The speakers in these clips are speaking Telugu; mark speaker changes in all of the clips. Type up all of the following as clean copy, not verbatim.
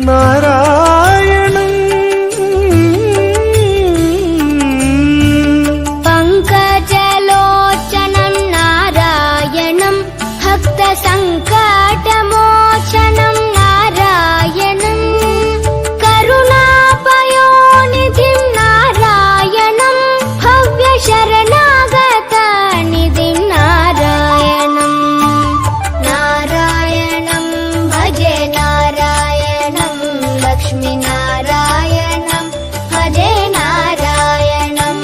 Speaker 1: నారాయణం
Speaker 2: పంకజలోచనం నారాయణం భక్త సంకటమోచనం నారాయణం కరుణాపయోనిధిం నారాయణం భవ్య శరణాగత నిధిం నారాయణం నారాయణం భజే నారాయణం లక్ష్మీ నారాయణం భజే నారాయణం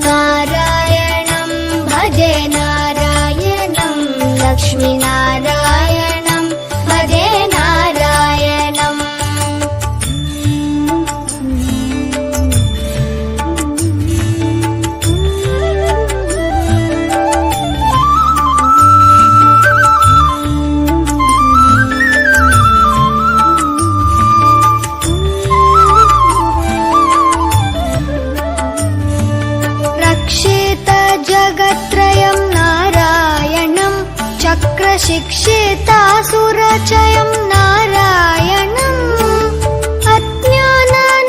Speaker 2: నారాయణం భజే నారాయణం లక్ష్మీ నారాయణం భజే నారాయణం రక్షిత జగత్రయం నారాయణం చక్రశిక్షితాసురచయం నారాయణం అజ్ఞాననాశకం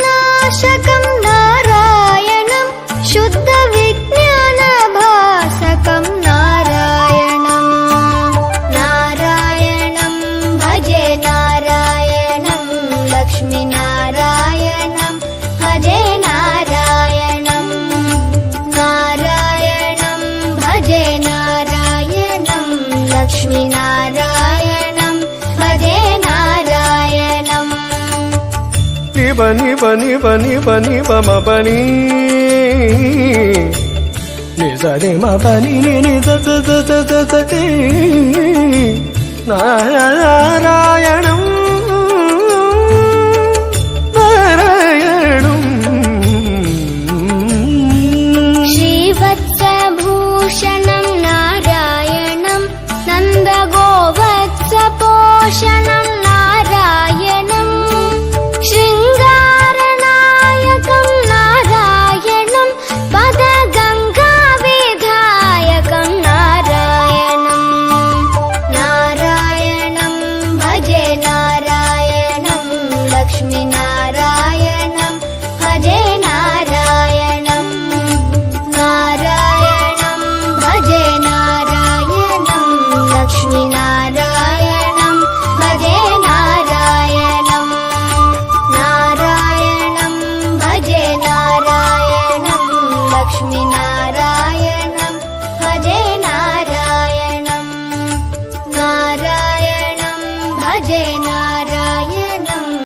Speaker 2: నారాయణం శుద్ధ విజ్ఞానభాసకం నారాయణం నారాయణం భజే నారాయణం లక్ష్మీ నారాయణం భజే నారాయణం నారాయణం భజే నారాయణం లక్ష్మీ నారాయణం భజే నారాయణం
Speaker 1: నిబని బని బని బని బమబని నిజని మబని నిజ నారాయణం